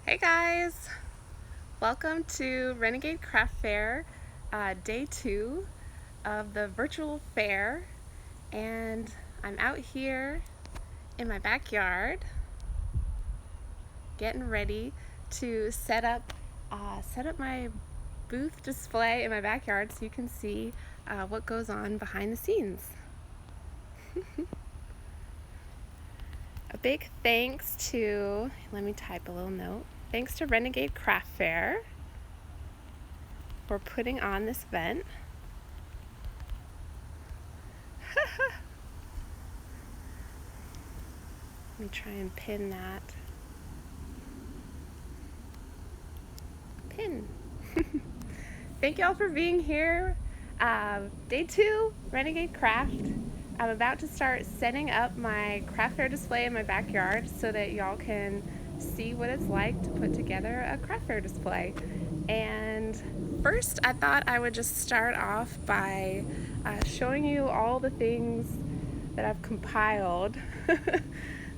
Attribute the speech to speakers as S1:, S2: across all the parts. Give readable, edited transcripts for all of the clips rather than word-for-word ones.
S1: Hey guys, welcome to Renegade Craft Fair, day 2 of the virtual fair, and I'm out here in my backyard getting ready to set up my booth display in my backyard so you can see what goes on behind the scenes. A big thanks to, let me type a little note, thanks to Renegade Craft Fair for putting on this event. Let me try and pin that. Pin. Thank you all for being here. Day 2, Renegade Craft. I'm about to start setting up my craft fair display in my backyard so that y'all can see what it's like to put together a craft fair display. And first, I thought I would just start off by showing you all the things that I've compiled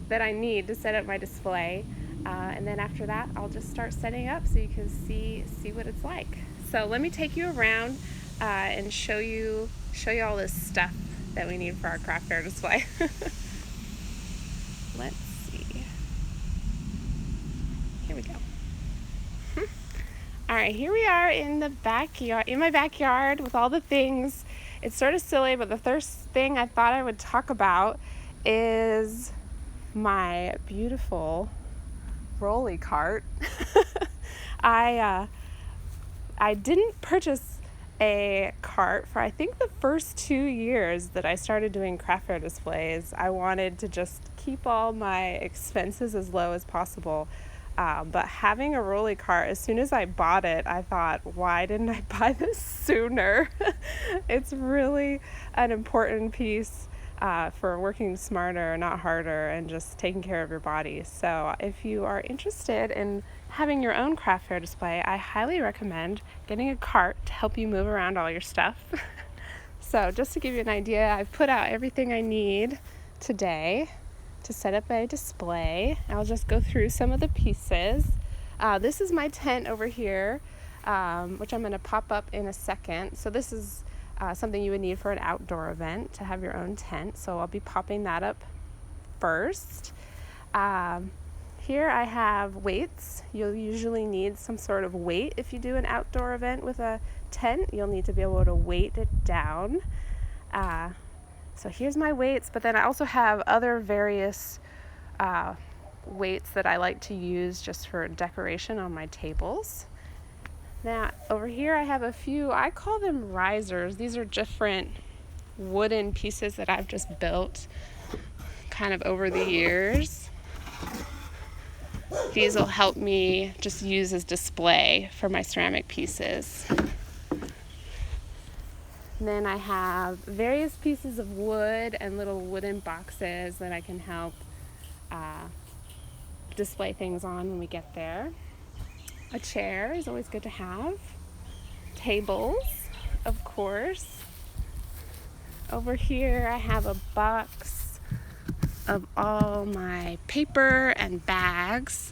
S1: that I need to set up my display. And then after that, I'll just start setting up so you can see what it's like. So let me take you around and show you all this stuff that we need for our craft fair display. Let's see. Here we go. All right, here we are in the backyard, in my backyard with all the things. It's sort of silly, but the first thing I thought I would talk about is my beautiful rolly cart. I didn't purchase a cart for I think the first 2 years that I started doing craft fair displays. I wanted to just keep all my expenses as low as possible. But having a rolly cart, as soon as I bought it, I thought, why didn't I buy this sooner? It's really an important piece for working smarter, not harder, and just taking care of your body. So if you are interested in having your own craft fair display, I highly recommend getting a cart to help you move around all your stuff. So just to give you an idea, I've put out everything I need today to set up a display. I'll just go through some of the pieces. This is my tent over here, which I'm going to pop up in a second. So this is something you would need for an outdoor event, to have your own tent. So I'll be popping that up first. Here I have weights. You'll usually need some sort of weight if you do an outdoor event with a tent. You'll need to be able to weight it down. So here's my weights, but then I also have other various weights that I like to use just for decoration on my tables. Now over here I have a few, I call them risers. These are different wooden pieces that I've just built kind of over the years. These will help me just use as display for my ceramic pieces. And then I have various pieces of wood and little wooden boxes that I can help display things on when we get there. A chair is always good to have. Tables, of course. Over here I have a box of all my paper and bags.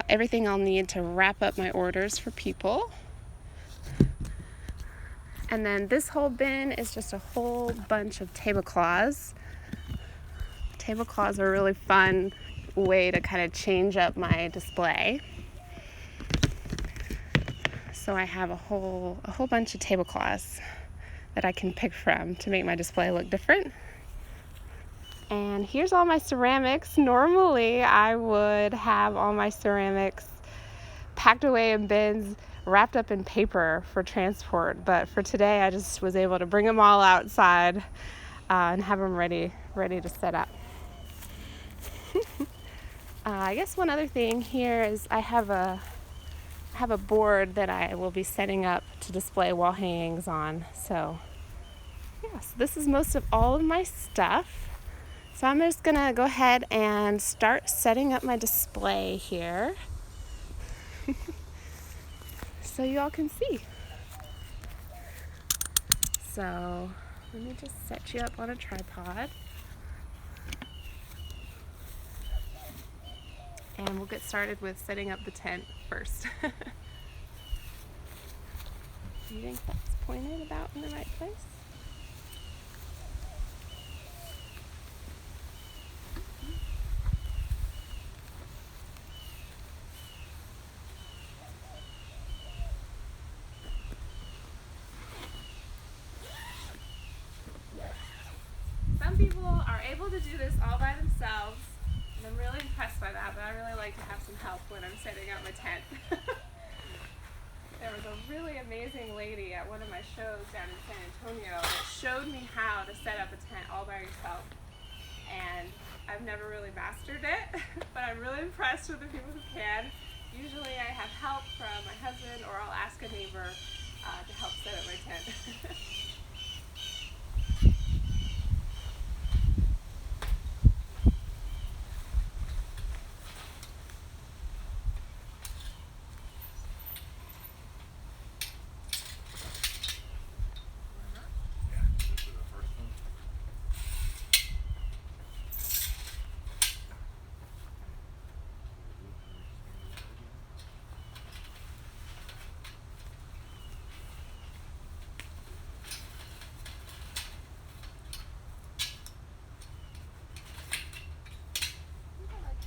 S1: Everything I'll need to wrap up my orders for people. And then this whole bin is just a whole bunch of tablecloths. Tablecloths are a really fun way to kind of change up my display. So I have a whole bunch of tablecloths that I can pick from to make my display look different. And here's all my ceramics. Normally I would have all my ceramics packed away in bins, wrapped up in paper for transport, but for today I just was able to bring them all outside and have them ready to set up. I guess one other thing here is I have a board that I will be setting up to display wall hangings on. So yes, this is most of all of my stuff. So I'm just gonna go ahead and start setting up my display here so you all can see. So let me just set you up on a tripod. and we'll get started with setting up the tent first. Do you think that's pointed about in the right place? Some people are able to do this all by themselves, and I'm really impressed by that, but I really like to have some help when I'm setting up my tent. There was a really amazing lady at one of my shows down in San Antonio that showed me how to set up a tent all by herself, and I've never really mastered it, but I'm really impressed with the people who can. Usually I have help from my husband, or I'll ask a neighbor to help set up my tent.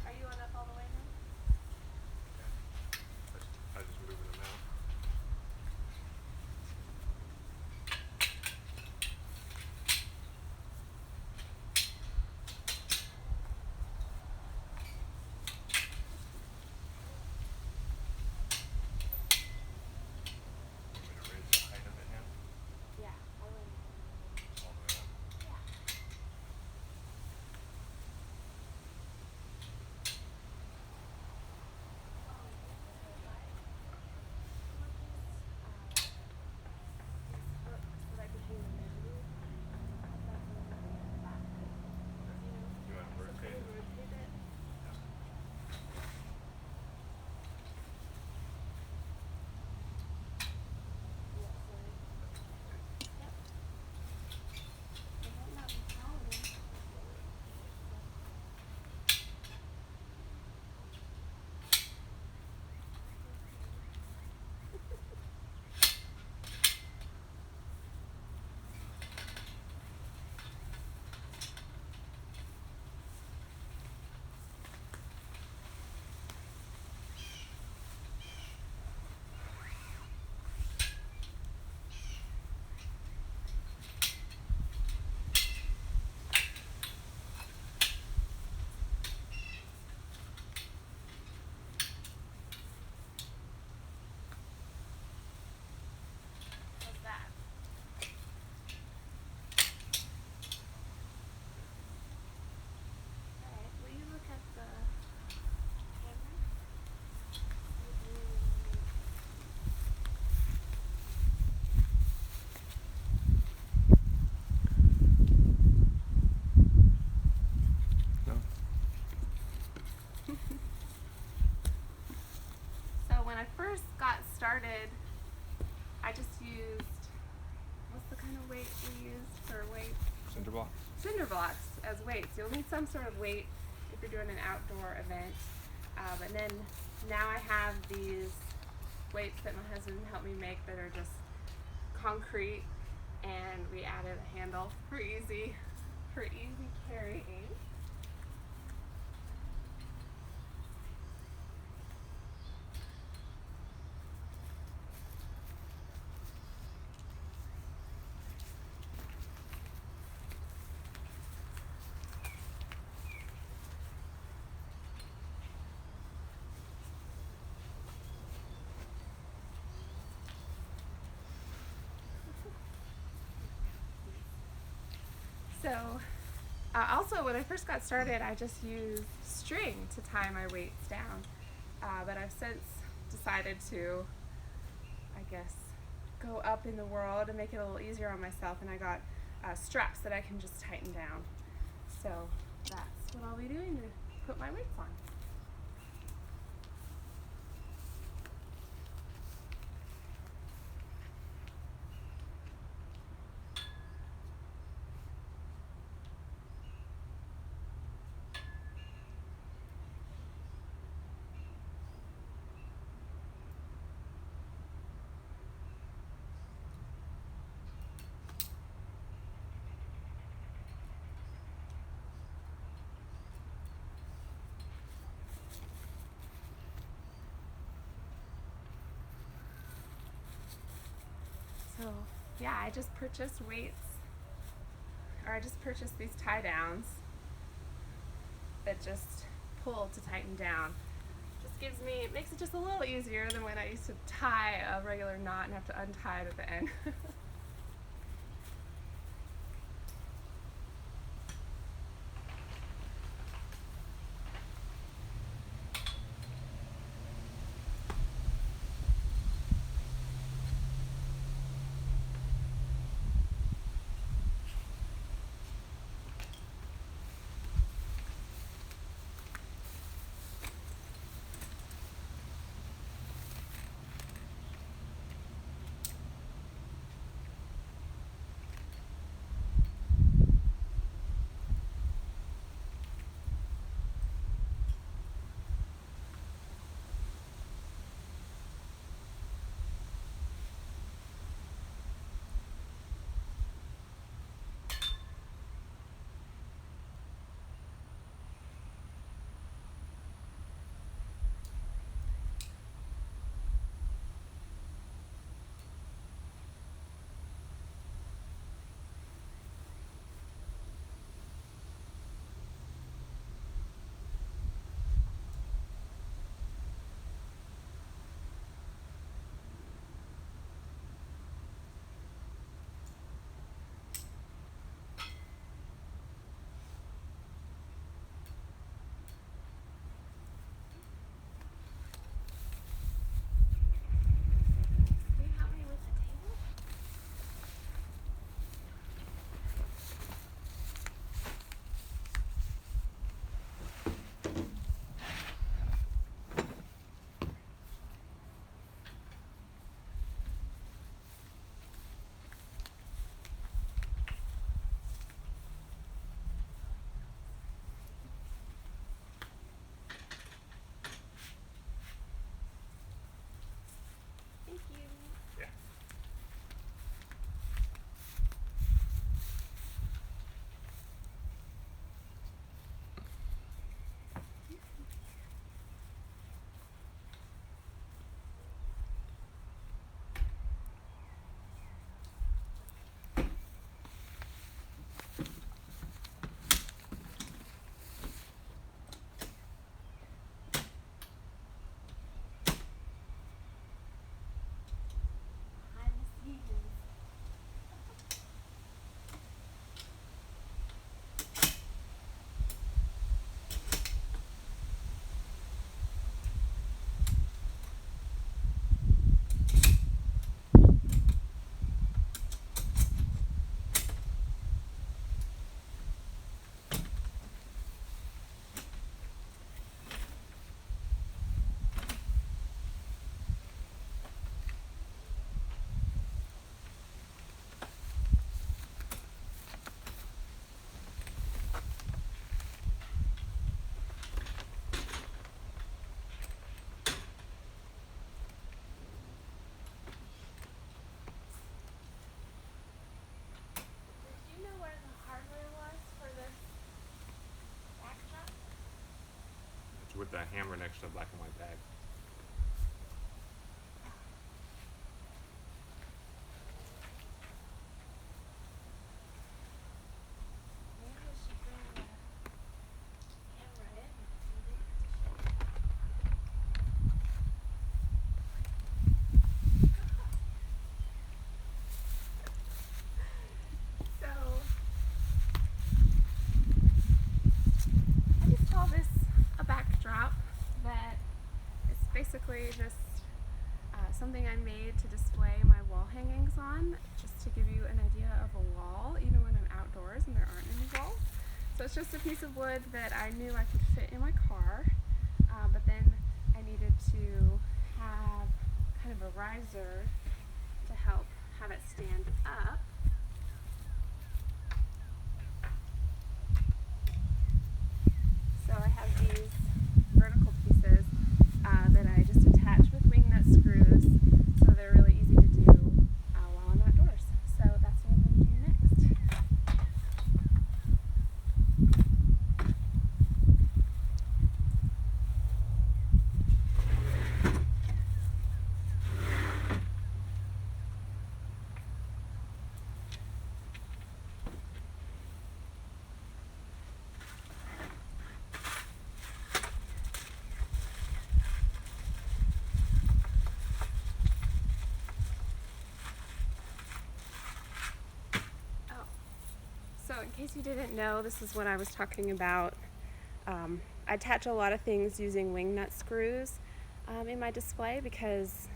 S1: Are you on up all the way now?
S2: I just moving them out. Want me to raise the height of it now?
S1: Yeah.
S2: All the way up? You want to rotate it?
S1: What's that? Alright, will you look at the camera?
S2: No.
S1: So when I first got started, I just used, what's the kind of weight we used for weight?
S2: Cinder block.
S1: Cinder blocks as weights. You'll need some sort of weight if you're doing an outdoor event. And then now I have these weights that my husband helped me make that are just concrete, and we added a handle for easy carrying. So, also when I first got started, I just used string to tie my weights down. But I've since decided to, I guess, go up in the world and make it a little easier on myself, and I got straps that I can just tighten down. So that's what I'll be doing to put my weights on. So yeah, I just purchased weights, or I just purchased these tie downs that just pull to tighten down. Just gives me, it makes it just a little easier than when I used to tie a regular knot and have to untie it at the end. Can you help me with the table? Thank you.
S2: Yeah.
S1: Behind the scenes. Did you know where the hardware was for this backdrop?
S2: It's with the hammer next to the black and white bag.
S1: Maybe I should bring the camera in and see what to show. So I just call this a backdrop that it's basically just something I made to display my wall hangings on, just to give you an idea of a wall, even when I'm outdoors and there aren't any walls. So it's just a piece of wood that I knew I could fit in my car, but then I needed to have kind of a riser to help have it stand up. So I have these vertical pieces that I just attach with wing nut screws, so they're really easy to do while I'm outdoors. So that's what I'm going to do next. in case you didn't know, this is what I was talking about. I attach a lot of things using wing nut screws in my display because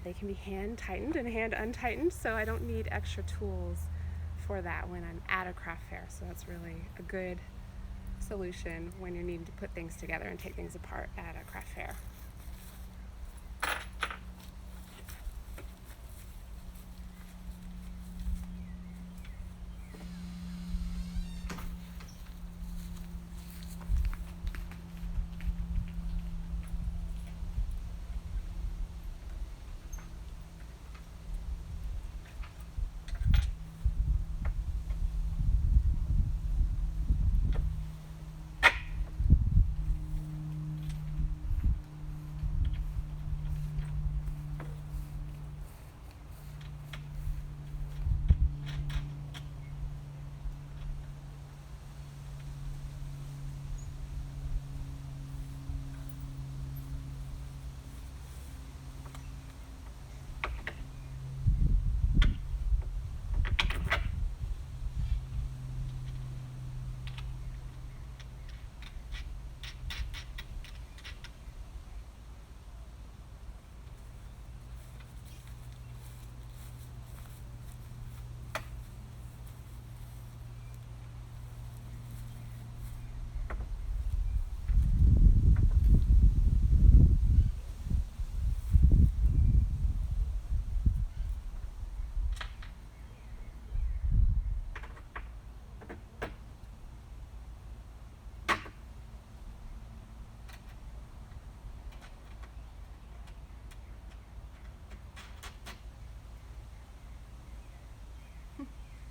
S1: they can be hand tightened and hand untightened, so I don't need extra tools for that when I'm at a craft fair. So that's really a good solution when you're needing to put things together and take things apart at a craft fair.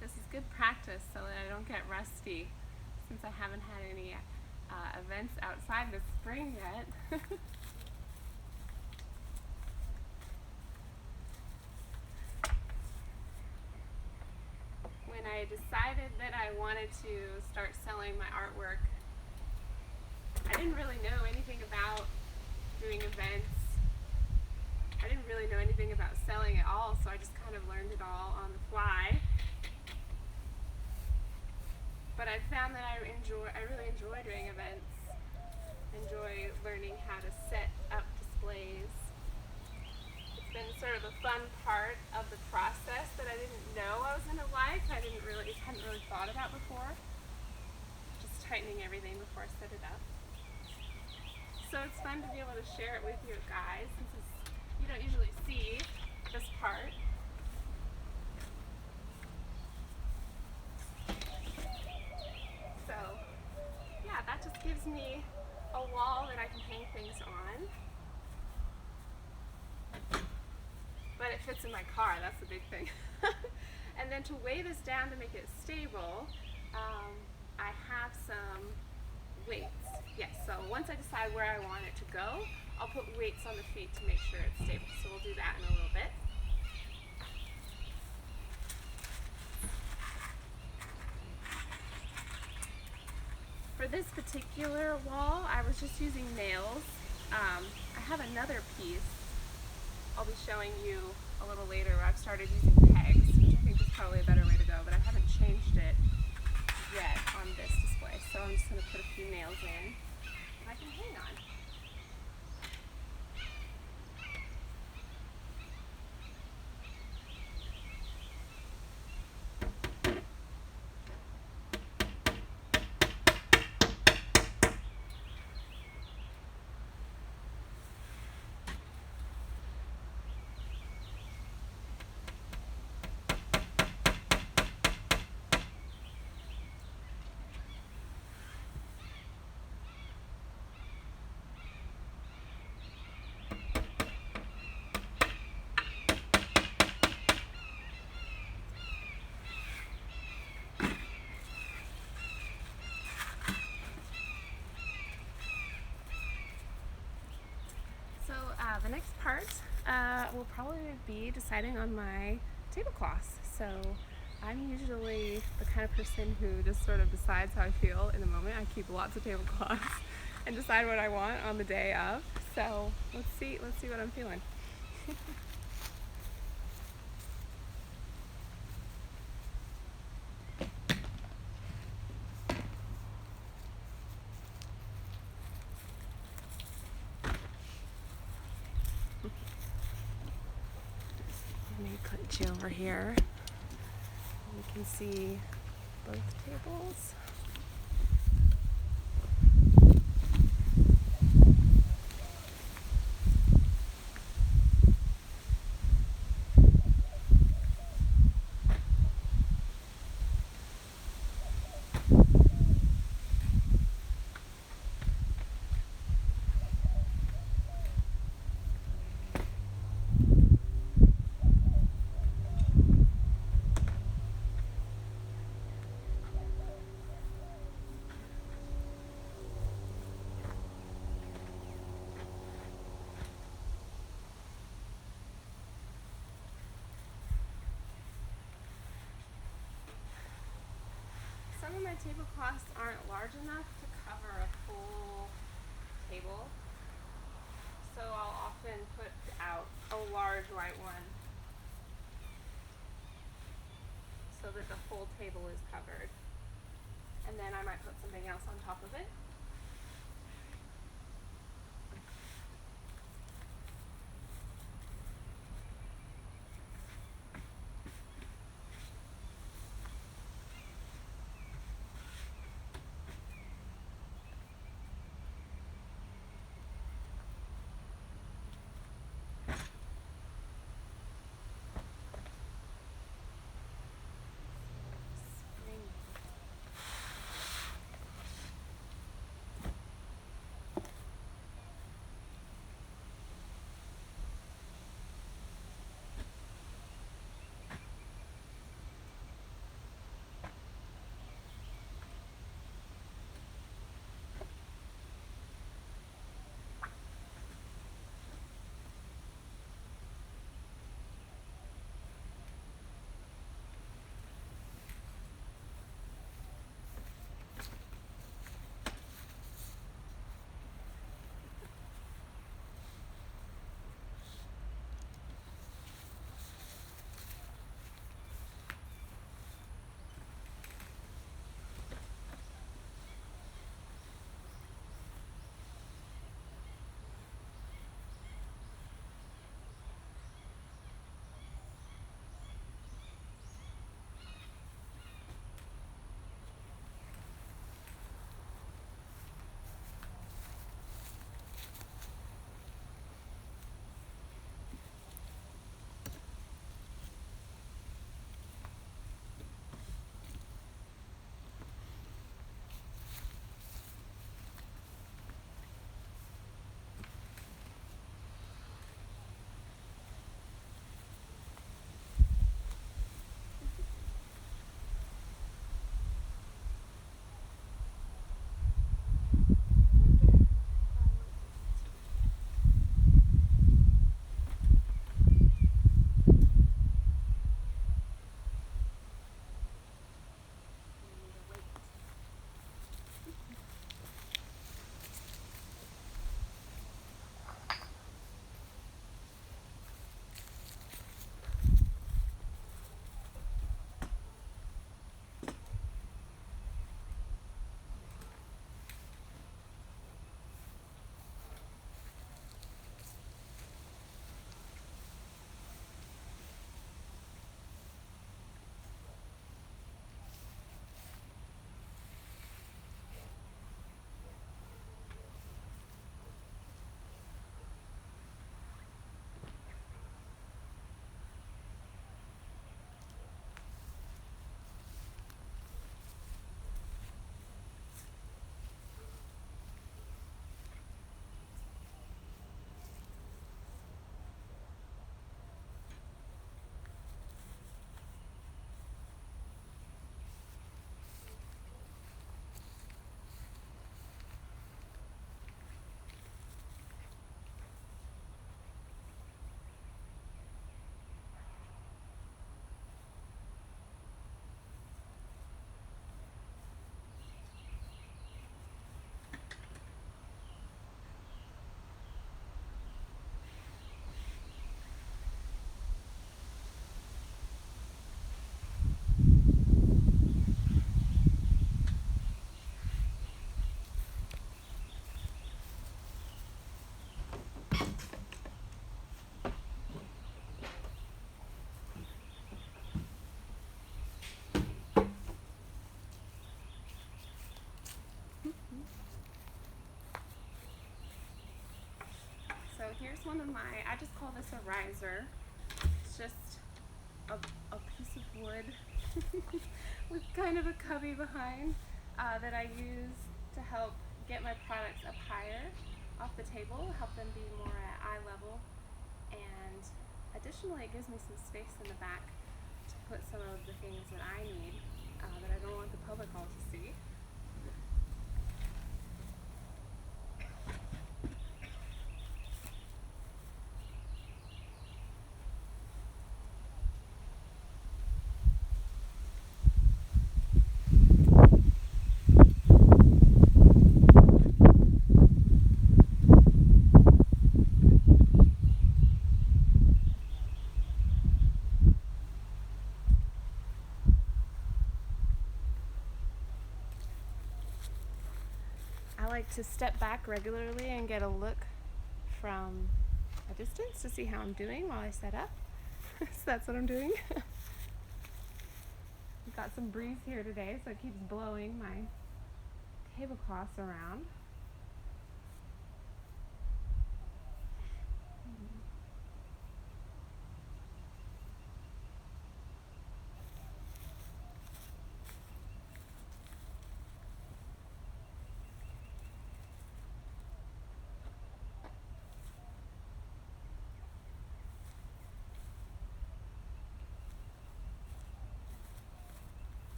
S1: This is good practice so that I don't get rusty, since I haven't had any events outside this spring yet. When I decided that I wanted to start selling my artwork, I didn't really know anything about doing events. I didn't really know anything about selling at all, so I just kind of learned it all on the fly. But I found that I really enjoy doing events. Enjoy learning how to set up displays. It's been sort of a fun part of the process that I didn't know I was gonna like. I hadn't really thought about before. Just tightening everything before I set it up. So it's fun to be able to share it with you guys, since you don't usually see this part. So yeah, that just gives me a wall that I can hang things on. But it fits in my car, that's the big thing. And then to weigh this down to make it stable, I have some weights. Yes, so once I decide where I want it to go, I'll put weights on the feet to make sure it's stable. So we'll do that in a little bit. For this particular wall, I was just using nails. I have another piece I'll be showing you a little later where I've started using pegs, which I think is probably a better way to go, but I haven't changed it yet on this display. So I'm just going to put a few nails in that I can hang on. The next part will probably be deciding on my tablecloths. So I'm usually the kind of person who just sort of decides how I feel in the moment. I keep lots of tablecloths and decide what I want on the day of. So let's see what I'm feeling. put you over here. You can see both tables. Some of my tablecloths aren't large enough to cover a full table, so I'll often put out a large white one so that the full table is covered. And then I might put something else on top of it. one of my, I just call this a riser. It's just a piece of wood with kind of a cubby behind that I use to help get my products up higher off the table, help them be more at eye level. And additionally, it gives me some space in the back to put some of the things that I need that I don't want the public all to see. I like to step back regularly and get a look from a distance to see how I'm doing while I set up. So that's what I'm doing. We've got some breeze here today, so it keeps blowing my tablecloths around.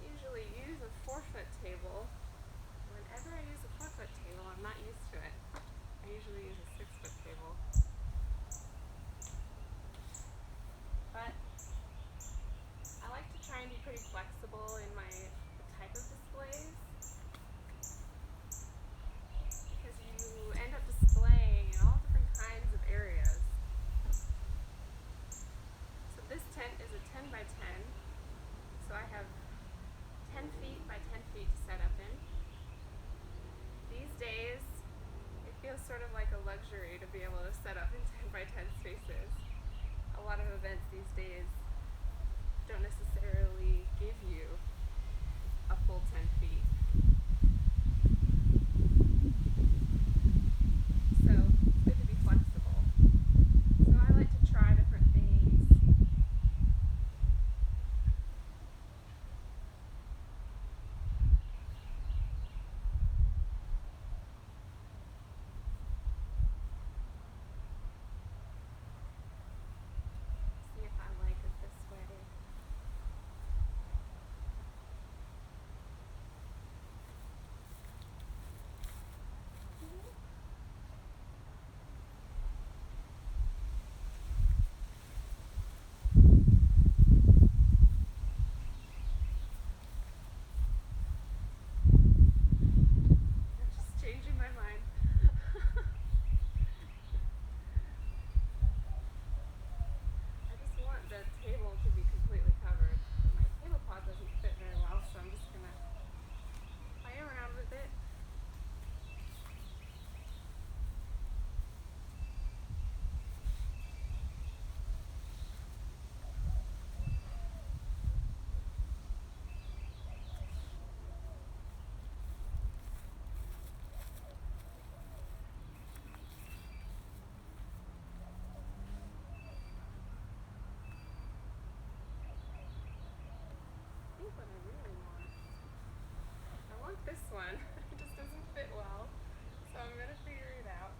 S1: Usually use a 4-foot table. Whenever I use a 4-foot table, I'm not used to it. I usually use a 6-foot table. But I like to try and be pretty flexible in the type of displays, because you end up displaying in all different kinds of areas. So this tent is a 10 by 10. So I have 10 feet by 10 feet to set up in. These days, it feels sort of like a luxury to be able to set up in 10 by 10 spaces. A lot of events these days don't necessarily give you a full 10 feet. So it's good to be flexible. So I like to try different things. See if I like it this way. I'm just changing my mind. I just want the table to be completely covered. My tablecloth doesn't fit very well, so I'm just gonna play around with it. I think what I really want, I want this one. It just doesn't fit well, so I'm gonna figure it out.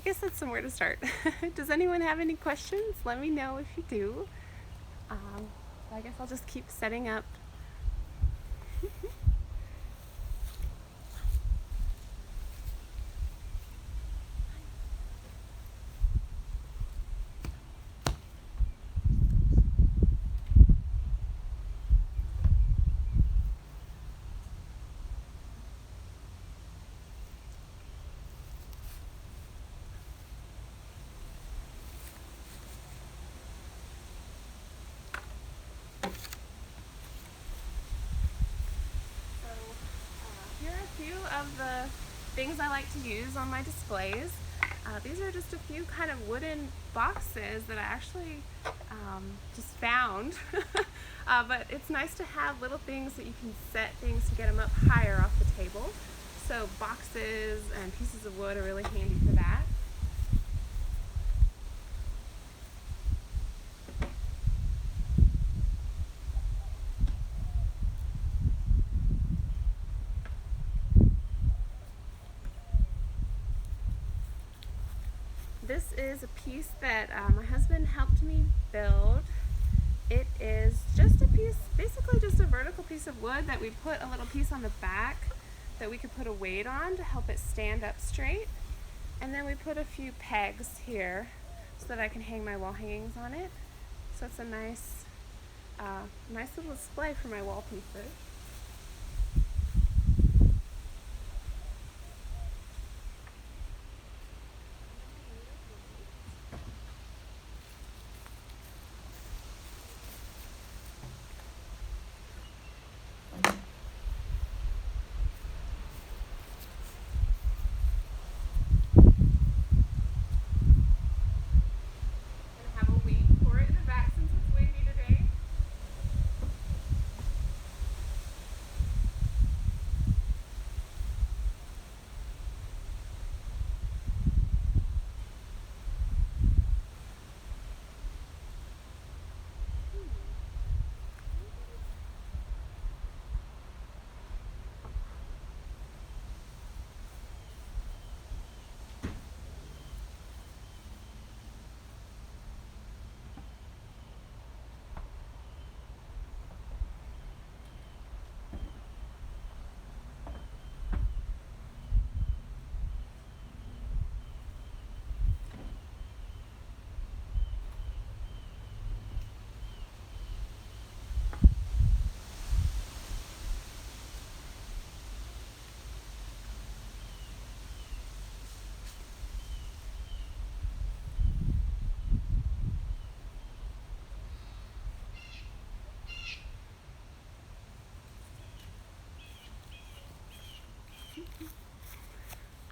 S1: guess that's somewhere to start. Does anyone have any questions? Let me know if you do. I guess I'll just keep setting up. Here are a few of the things I like to use on my displays. These are just a few kind of wooden boxes that I actually just found. But it's nice to have little things that you can set things to get them up higher off the table. So boxes and pieces of wood are really handy for that. This is a piece that my husband helped me build. It is just a piece, basically just a vertical piece of wood that we put a little piece on the back that we could put a weight on to help it stand up straight. And then we put a few pegs here so that I can hang my wall hangings on it. So it's a nice little display for my wall pieces. Have a weight for it in the back since it's windy today.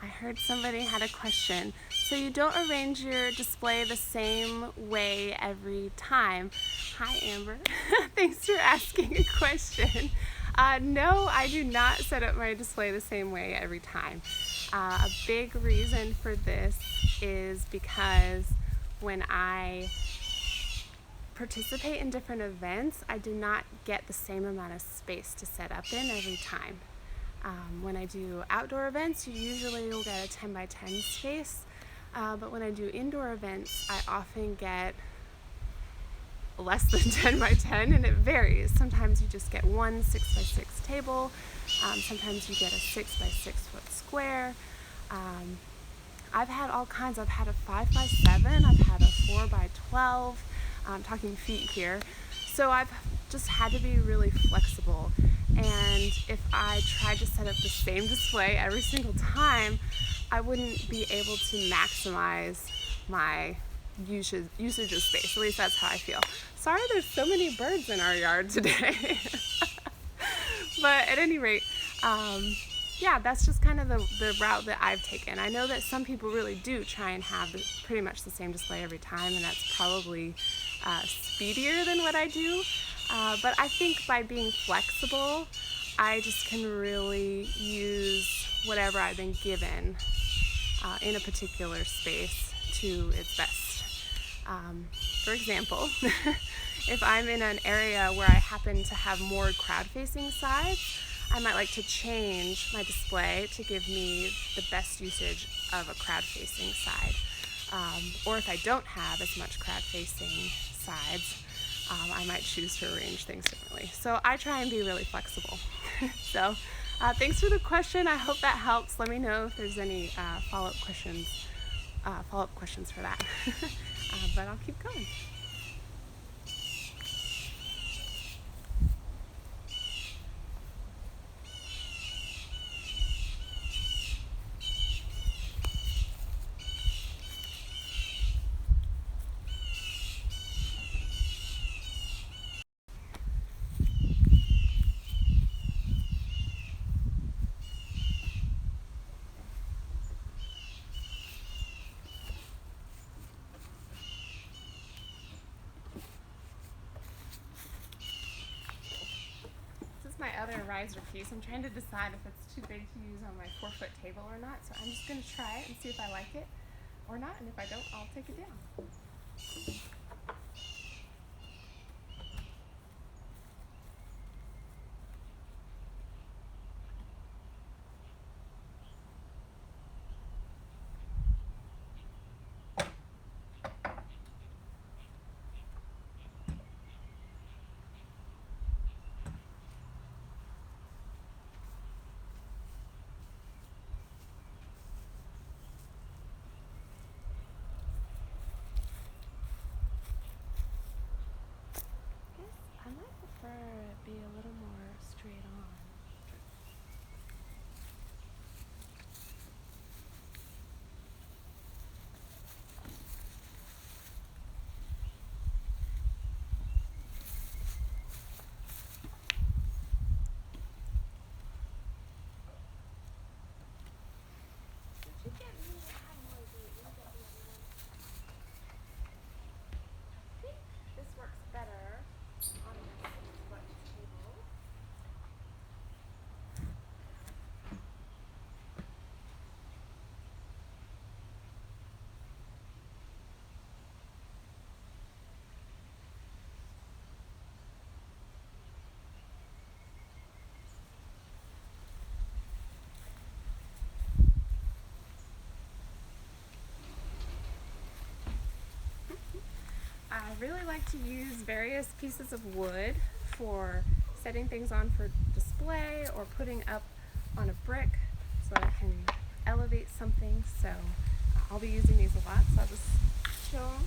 S1: I heard somebody had a question. So you don't arrange your display the same way every time. Hi, Amber. Thanks for asking a question. No, I do not set up my display the same way every time. A big reason for this is because when I participate in different events, I do not get the same amount of space to set up in every time. When I do outdoor events, you usually will get a 10 by 10 space, but when I do indoor events, I often get less than 10 by 10, and it varies. Sometimes you just get one 6 by 6 table, sometimes you get a 6 by 6 foot square. I've had all kinds. I've had a 5 by 7, I've had a 4 by 12, I'm talking feet here. So I've just had to be really flexible. And if I tried to set up the same display every single time, I wouldn't be able to maximize my usage of space. At least that's how I feel. Sorry there's so many birds in our yard today. But at any rate, yeah, that's just kind of the route that I've taken. I know that some people really do try and have pretty much the same display every time, and that's probably speedier than what I do. But I think by being flexible, I just can really use whatever I've been given in a particular space to its best. For example, if I'm in an area where I happen to have more crowd-facing sides, I might like to change my display to give me the best usage of a crowd-facing side. Or if I don't have as much crowd-facing sides, I might choose to arrange things differently. So I try and be really flexible. So thanks for the question. I hope that helps. Let me know if there's any follow-up questions for that. But I'll keep going. This is my other riser piece. I'm trying to decide if it's too big to use on my 4-foot table or not. So I'm just going to try it and see if I like it or not. And if I don't, I'll take it down. I might prefer it be a little more straight on. Did you get me? I have no idea. You get the other one. I think this works better on a 6-foot table. I really like to use various pieces of wood for setting things on for display or putting up on a brick so that I can elevate something. So I'll be using these a lot, so I'll just show them.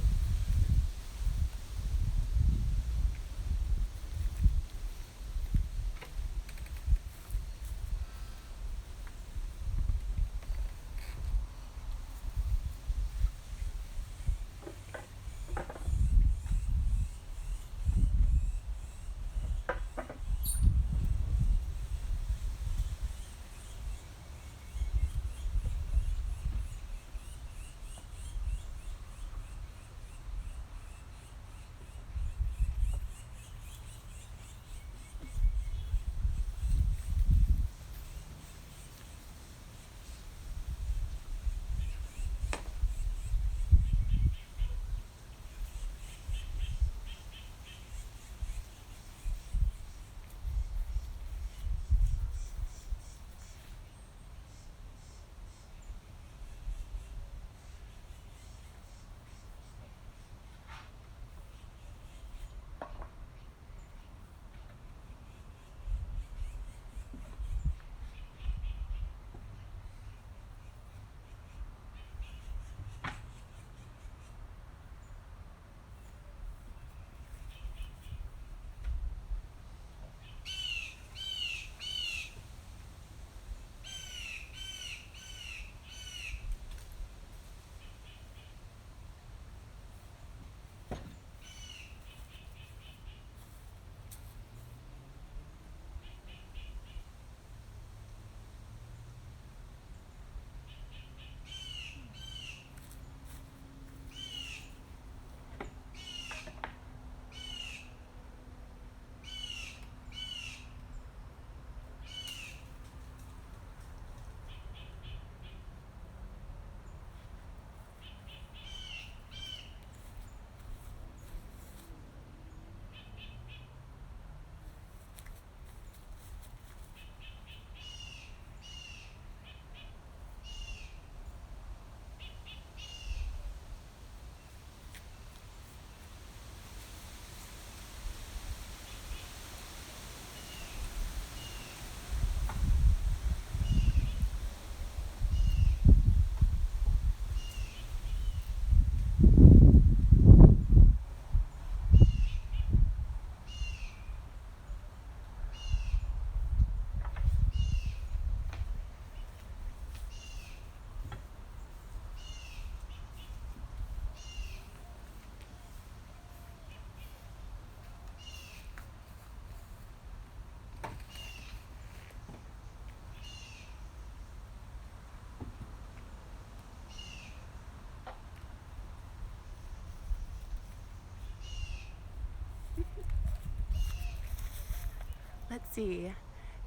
S1: Let's see.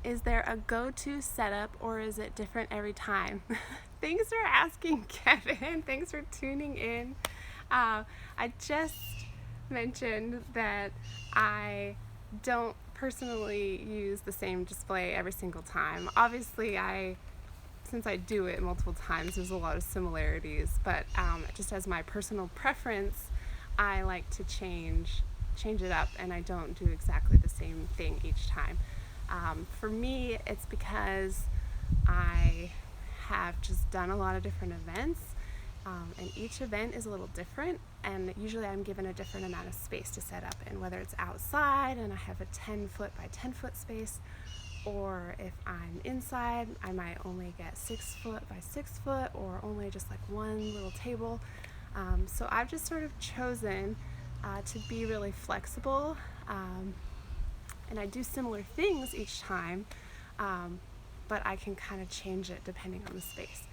S1: Is there a go-to setup or is it different every time? Thanks for asking, Kevin. Thanks for tuning in. I just mentioned that I don't personally use the same display every single time. Obviously, since I do it multiple times, there's a lot of similarities, but just as my personal preference, I like to change it up, and I don't do exactly the same thing each time. For me, it's because I have just done a lot of different events, and each event is a little different, and usually I'm given a different amount of space to set up, and whether it's outside and I have a 10-foot by 10-foot space, or if I'm inside, I might only get 6-foot by 6-foot, or only just like one little table. So I've just sort of chosen to be really flexible, and I do similar things each time, but I can kind of change it depending on the space.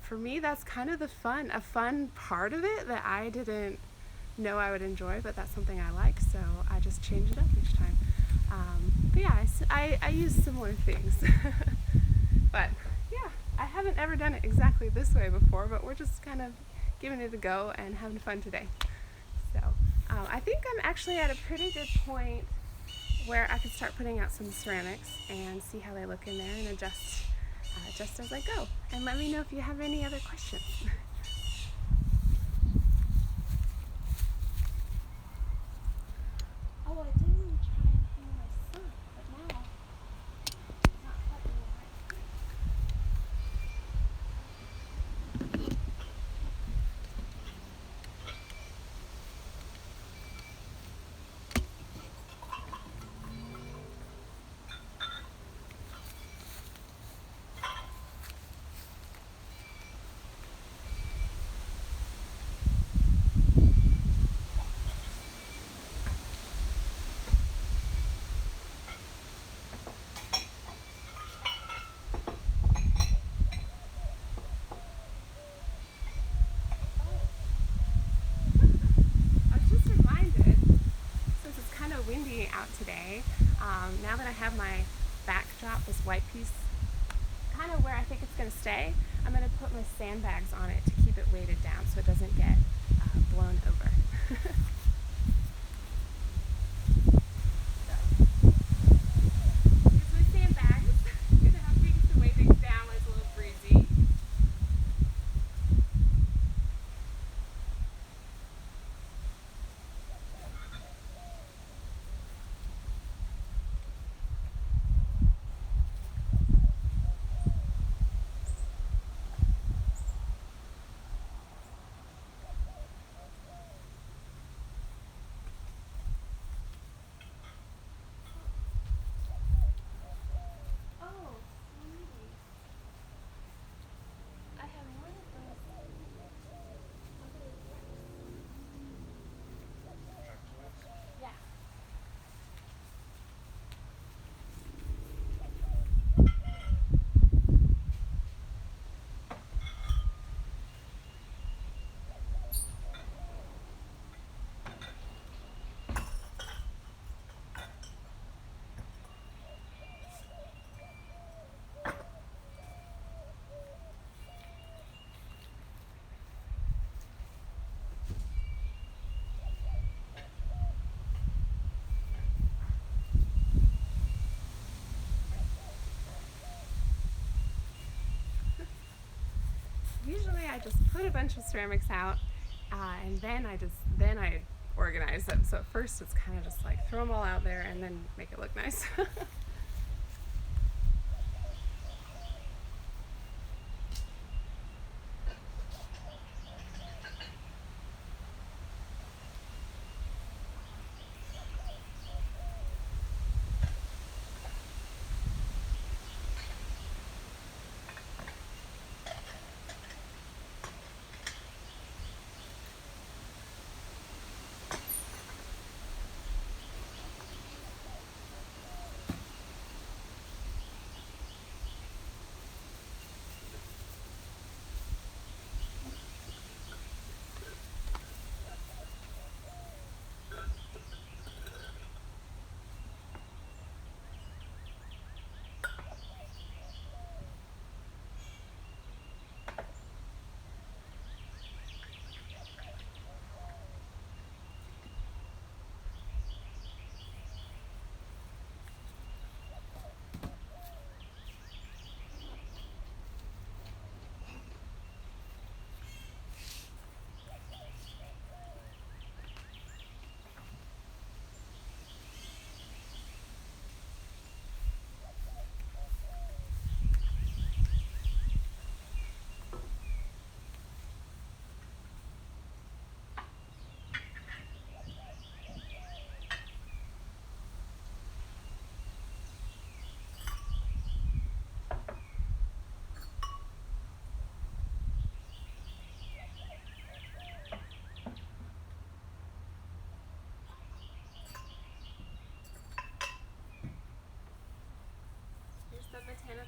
S1: For me, that's kind of a fun part of it that I didn't know I would enjoy, but that's something I like, so I just change it up each time. But yeah, I use similar things. But yeah, I haven't ever done it exactly this way before, but we're just kind of giving it a go and having fun today. So I think I'm actually at a pretty good point where I could start putting out some ceramics and see how they look in there and adjust as I go. And let me know if you have any other questions. Oh, I did want to try and hang my son, but now it's not quite in the right place. I was just reminded, since it's kind of windy out today, now that I have my backdrop, this white piece, kind of where I think it's going to stay, I'm going to put my sandbags on it to keep it weighted down so it doesn't get blown over. Here's my sandbags. I'm going to have things to weigh things down when it's a little breezy. Oh, sweetie. I have one of those. Yeah. Usually I just put a bunch of ceramics out, and then I organize them. So at first it's kind of just like throw them all out there and then make it look nice.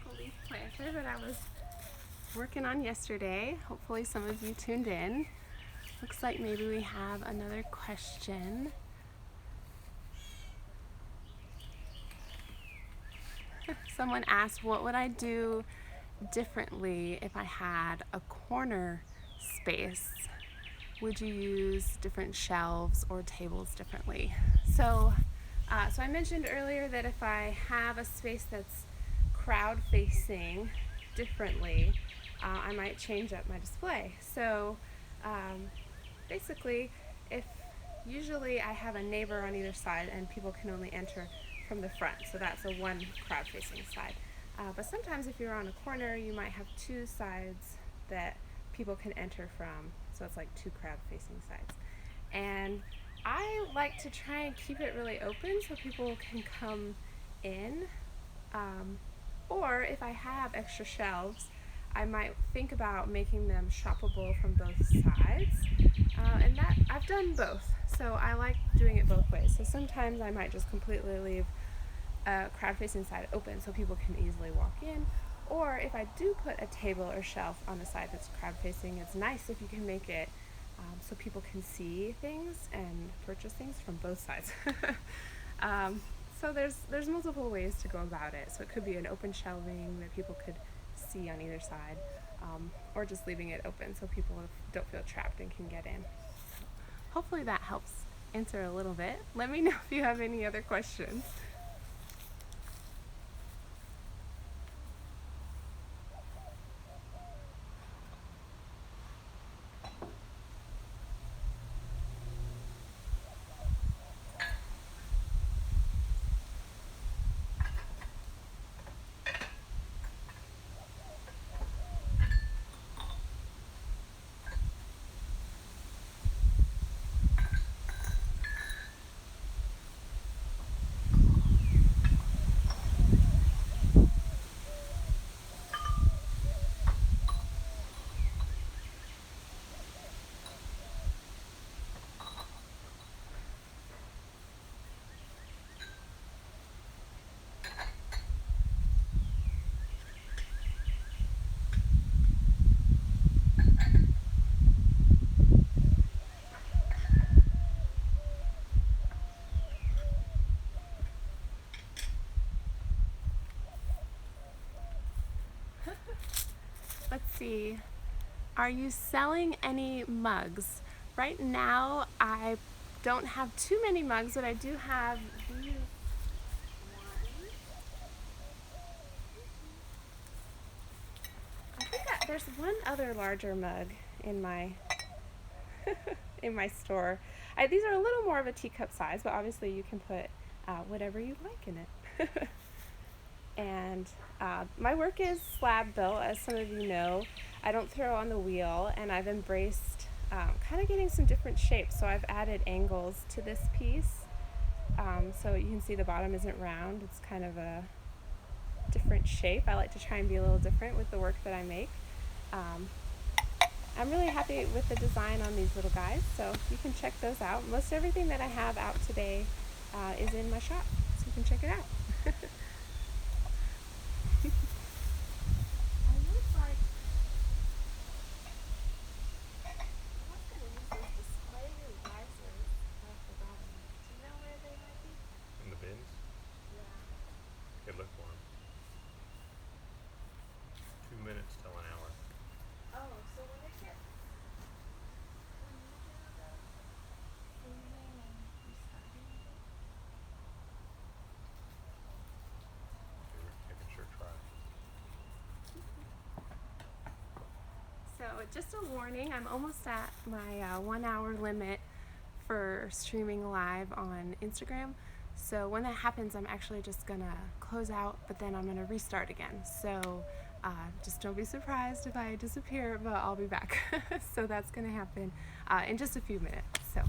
S1: beautiful leaf planter that I was working on yesterday. Hopefully some of you tuned in. Looks like maybe we have another question. Someone asked, what would I do differently if I had a corner space? Would you use different shelves or tables differently? So I mentioned earlier that if I have a space that's crowd facing differently, I might change up my display. So basically, if usually I have a neighbor on either side and people can only enter from the front, so that's a one crowd facing side. But sometimes if you're on a corner, you might have two sides that people can enter from, so it's like two crowd facing sides. And I like to try and keep it really open so people can come in. Or if I have extra shelves, I might think about making them shoppable from both sides. And that I've done both, so I like doing it both ways. So sometimes I might just completely leave a crowd-facing side open so people can easily walk in. Or if I do put a table or shelf on the side that's crowd-facing, it's nice if you can make it so people can see things and purchase things from both sides. So there's multiple ways to go about it. So it could be an open shelving that people could see on either side, or just leaving it open so people don't feel trapped and can get in. Hopefully that helps answer a little bit. Let me know if you have any other questions. Let's see. Are you selling any mugs? Right now, I don't have too many mugs, but I do have these ones. I think there's one other larger mug in my in my store. These are a little more of a teacup size, but obviously you can put whatever you like in it. And my work is slab built, as some of you know. I don't throw on the wheel, and I've embraced kind of getting some different shapes. So I've added angles to this piece. So you can see the bottom isn't round, it's kind of a different shape. I like to try and be a little different with the work that I make. I'm really happy with the design on these little guys, so you can check those out. Most everything that I have out today is in my shop, so you can check it out.
S2: In the bins? Okay, look for them. 2 minutes till an hour.
S1: Oh, so when it gets
S2: Okay, we're making sure trash.
S1: So just a warning, I'm almost at my 1 hour limit for streaming live on Instagram. So when that happens, I'm actually just gonna close out, but then I'm gonna restart again. So just don't be surprised if I disappear, but I'll be back. So that's gonna happen in just a few minutes. So.